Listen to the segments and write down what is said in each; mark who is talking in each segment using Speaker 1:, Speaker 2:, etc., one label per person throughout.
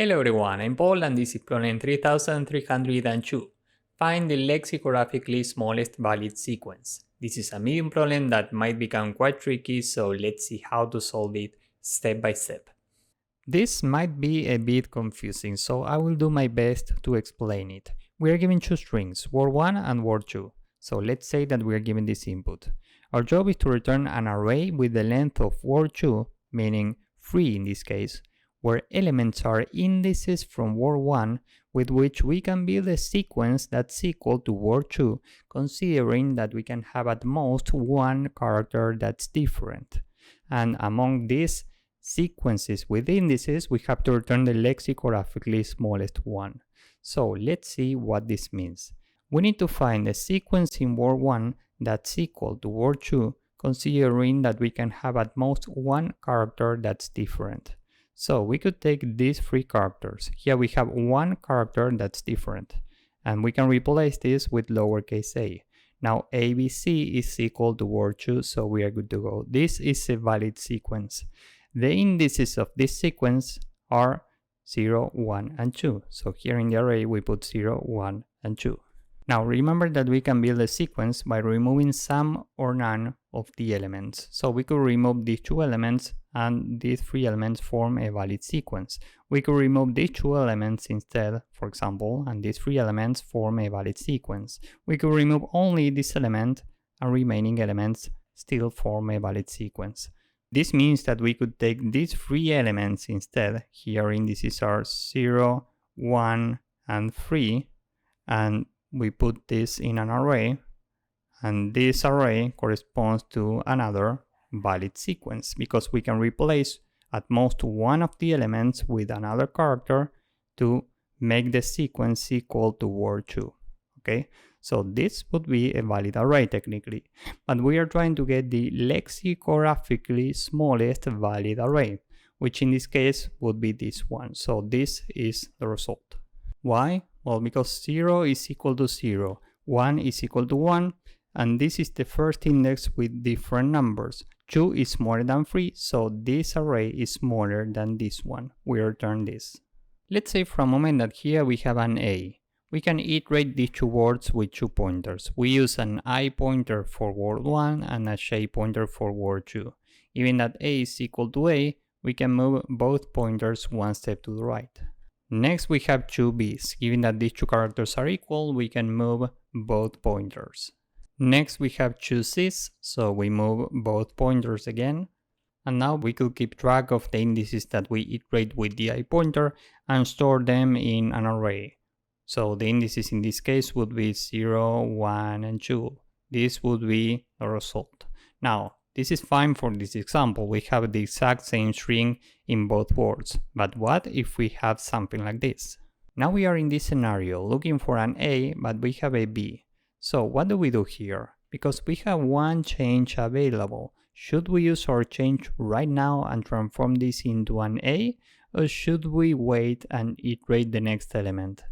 Speaker 1: Hello everyone, I'm Paul and this is problem 3302. Find the lexicographically smallest valid sequence. This is a medium problem that might become quite tricky, so let's see how to solve it step by step. This might be a bit confusing, so I will do my best to explain it. We are given two strings, word1 and word2. So let's say that we are given this input. Our job is to return an array with the length of word2, meaning 3 in this case, where elements are indices from word1 with which we can build a sequence that's equal to word2, considering that we can have at most one character that's different. And among these sequences with indices, we have to return the lexicographically smallest one. So let's see what this means. We need to find a sequence in word1 that's equal to word2, considering that we can have at most one character that's different. So we could take these three characters. Here we have one character that's different, and we can replace this with lowercase a. Now ABC is equal to word2, so we are good to go. This is a valid sequence. The indices of this sequence are 0, 1, and 2. So here in the array we put 0, 1, and 2. Now remember that we can build a sequence by removing some or none of the elements. So we could remove these two elements and these three elements form a valid sequence. We could remove these two elements instead, for example, and these three elements form a valid sequence. We could remove only this element and remaining elements still form a valid sequence. This means that we could take these three elements instead. Here indices are 0, 1, and 3, and we put this in an array, and this array corresponds to another valid sequence because we can replace at most one of the elements with another character to make the sequence equal to word2. Okay, so this would be a valid array technically, but we are trying to get the lexicographically smallest valid array, which in this case would be this one. So this is the result. Why? Well, because 0 is equal to 0, 1 is equal to 1, and this is the first index with different numbers. 2 is smaller than 3, so this array is smaller than this one. We return this. Let's say for a moment that here we have an A. We can iterate these two words with two pointers. We use an I pointer for word 1 and a j pointer for word 2. Given that A is equal to A, we can move both pointers one step to the right. Next we have two B's. Given that these two characters are equal, we can move both pointers. Next we have two C's, so we move both pointers again. And now we could keep track of the indices that we iterate with the I pointer and store them in an array. So the indices in this case would be 0, 1, and 2. This would be the result. Now, this is fine for this example. We have the exact same string in both words. But what if we have something like this? Now we are in this scenario looking for an A, but we have a B. So what do we do here? Because we have one change available, should we use our change right now and transform this into an A? Or should we wait and iterate the next element?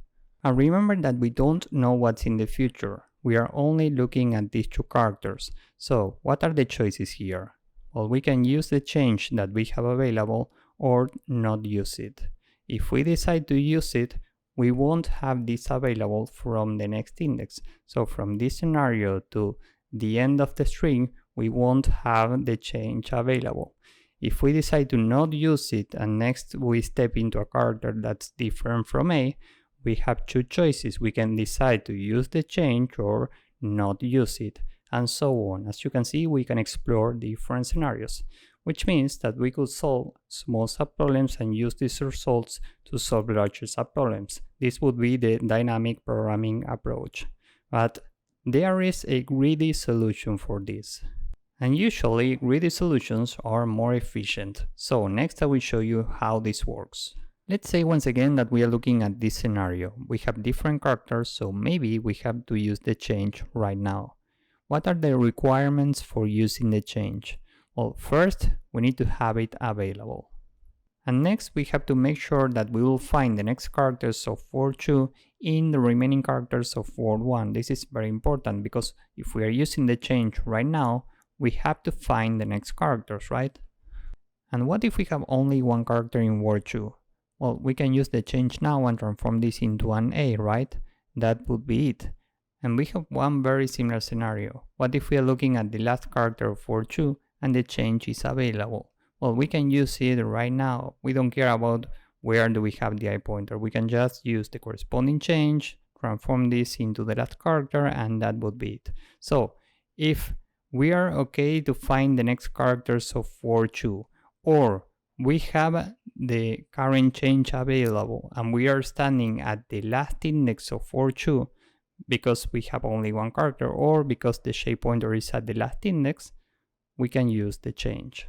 Speaker 1: And remember that we don't know what's in the future. We are only looking at these two characters. So what are the choices here? Well, we can use the change that we have available or not use it. If we decide to use it, we won't have this available from the next index. So from this scenario to the end of the string, we won't have the change available. If we decide to not use it and next we step into a character that's different from A, we have two choices. We can decide to use the change or not use it, and so on. As you can see, we can explore different scenarios, which means that we could solve small subproblems and use these results to solve larger subproblems. This would be the dynamic programming approach. But there is a greedy solution for this. And usually, greedy solutions are more efficient. So next I will show you how this works. Let's say once again that we are looking at this scenario. We have different characters, so maybe we have to use the change right now. What are the requirements for using the change? Well, first, we need to have it available. And next, we have to make sure that we will find the next characters of word 2 in the remaining characters of word 1. This is very important because if we are using the change right now, we have to find the next characters, right? And what if we have only one character in word 2? Well, we can use the change now and transform this into an A, right? That would be it. And we have one very similar scenario. What if we are looking at the last character of for 2 and the change is available? Well, we can use it right now. We don't care about where do we have the I pointer. We can just use the corresponding change, transform this into the last character, and that would be it. So if we are okay to find the next characters of for 2, or we have the current change available and we are standing at the last index of for 2 because we have only one character, or because the shape pointer is at the last index, we can use the change.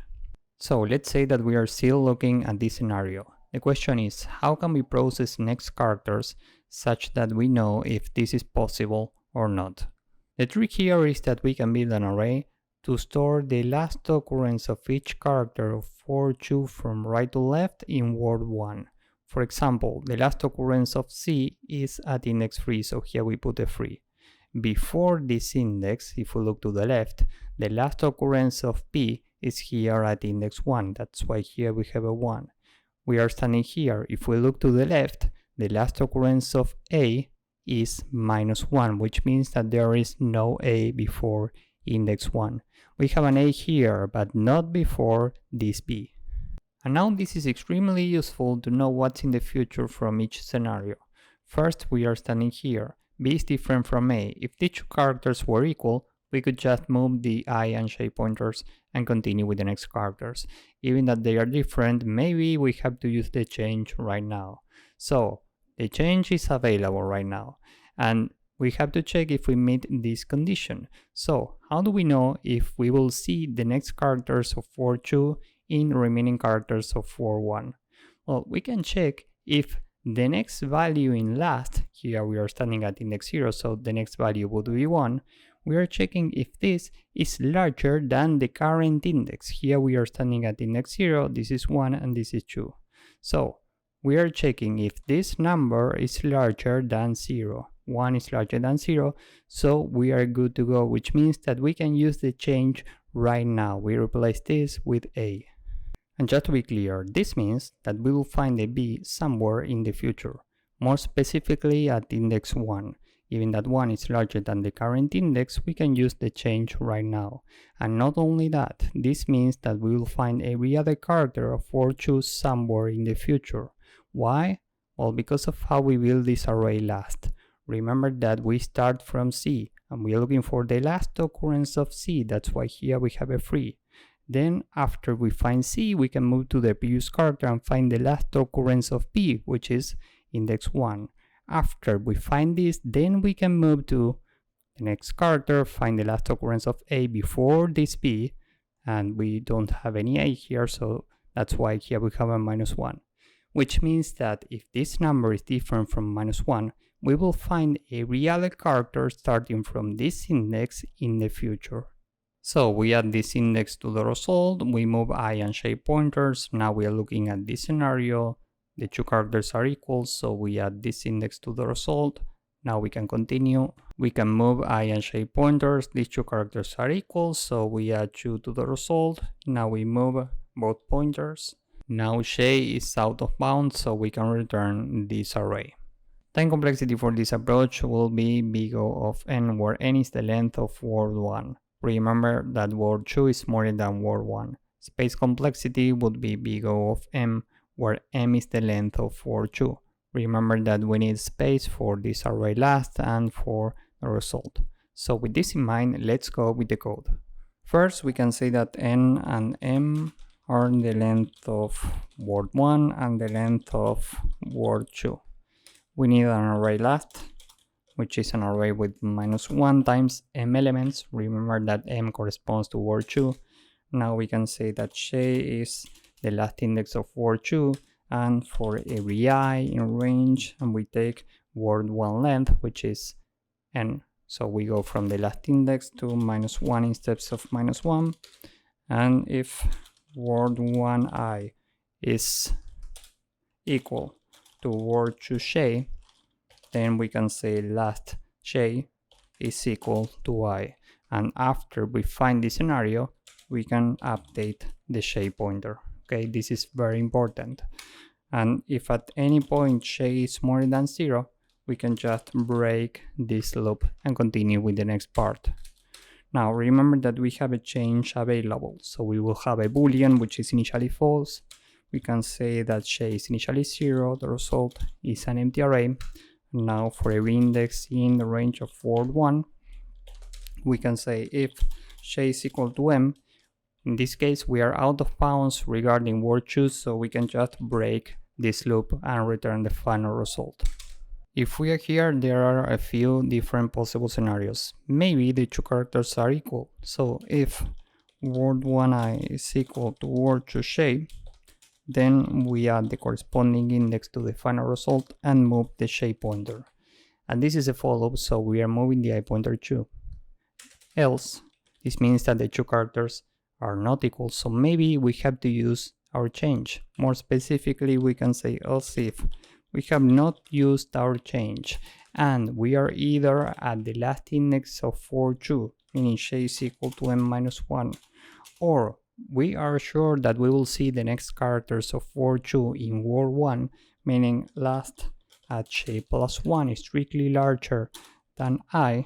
Speaker 1: So let's say that we are still looking at this scenario. The question is, how can we process next characters such that we know if this is possible or not? The trick here is that we can build an array to store the last occurrence of each character of for 2 from right to left in word 1. For example, the last occurrence of C is at index 3, so here we put a 3. Before this index, if we look to the left, the last occurrence of P is here at index 1, that's why here we have a 1. We are standing here. If we look to the left, the last occurrence of A is -1, which means that there is no A before index 1. We have an A here, but not before this B. And now this is extremely useful to know what's in the future from each scenario. First, we are standing here. B is different from A. If the two characters were equal, we could just move the I and shape pointers and continue with the next characters. Even that they are different, maybe we have to use the change right now. So the change is available right now, and we have to check if we meet this condition. So how do we know if we will see the next characters of for 2 in remaining characters of for 1? Well, we can check if the next value in last, here we are standing at index 0, so the next value would be 1. We are checking if this is larger than the current index. Here we are standing at index 0, this is 1 and this is 2. So we are checking if this number is larger than 0. 1 is larger than 0, so we are good to go, which means that we can use the change right now. We replace this with A. And just to be clear, this means that we will find a B somewhere in the future, more specifically at index 1. Given that 1 is larger than the current index, we can use the change right now. And not only that, this means that we will find every other character of for 2 somewhere in the future. Why? Well, because of how we build this array last. Remember that we start from C, and we are looking for the last occurrence of C, that's why here we have a 3. Then after we find C, we can move to the previous character and find the last occurrence of P, which is index 1. After we find this, then we can move to the next character, find the last occurrence of A before this P, and we don't have any A here, so that's why here we have a -1. Which means that if this number is different from -1, we will find every other character starting from this index in the future. So we add this index to the result, we move I and shape pointers. Now we are looking at this scenario. The two characters are equal, so we add this index to the result. Now we can continue. We can move I and shape pointers. These two characters are equal, so we add 2 to the result. Now we move both pointers. Now Shay is out of bounds, so we can return this array. Time complexity for this approach will be big O of n, where n is the length of word 1. Remember that word 2 is smaller than word 1. Space complexity would be big O of m, where m is the length of word 2. Remember that we need space for this array last and for the result. So with this in mind, let's go with the code. First, we can say that n and m are the length of word 1 and the length of word 2. We need an array last, which is an array with -1 times m elements. Remember that m corresponds to word 2. Now we can say that Shay is the last index of word 2, and for every I in range, and we take word 1 length, which is n. So we go from the last index to -1 in steps of -1, and if word 1I is equal to word 2 Shay, then we can say last Shay is equal to I. And after we find this scenario, we can update the Shay pointer. Okay, this is very important.
Speaker 2: And if at any point J is more than 0, we can just break this loop and continue with the next part. Now remember that we have a change available, so we will have a boolean which is initially false. We can say that J is initially 0, the result is an empty array. Now for every index in the range of word 1, we can say if J is equal to m. In this case, we are out of bounds regarding word choose, so we can just break this loop and return the final result. If we are here, there are a few different possible scenarios. Maybe the two characters are equal. So if word 1i is equal to word 2j, then we add the corresponding index to the final result and move the j pointer. And this is a for loop, so we are moving the I pointer too. Else, this means that the two characters are not equal, so maybe we have to use our change. More specifically, we can say else if we have not used our change and we are either at the last index of word 2, meaning j is equal to m minus 1, or we are sure that we will see the next characters of word 2 in word 1, meaning last at j plus 1 is strictly larger than I.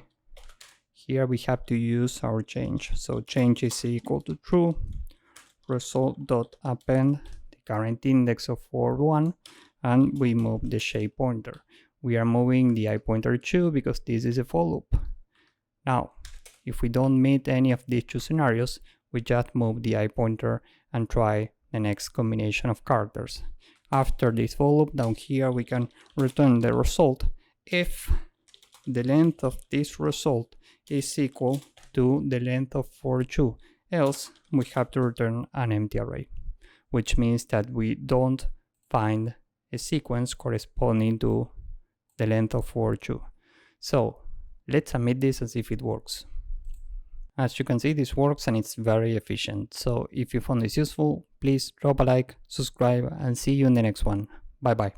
Speaker 2: Here we have to use our change. So change is equal to true, result.append the current index of word 1, and we move the j pointer. We are moving the I pointer too because this is a for loop. Now, if we don't meet any of these two scenarios, we just move the I pointer and try the next combination of characters. After this for loop down here, we can return the result if the length of this result is equal to the length of word 2, else we have to return an empty array, which means that we don't find a sequence corresponding to the length of word 2. So let's submit this and see if it works. As you can see, this works and it's very efficient. So if you found this useful, please drop a like, subscribe, and see you in the next one. Bye bye.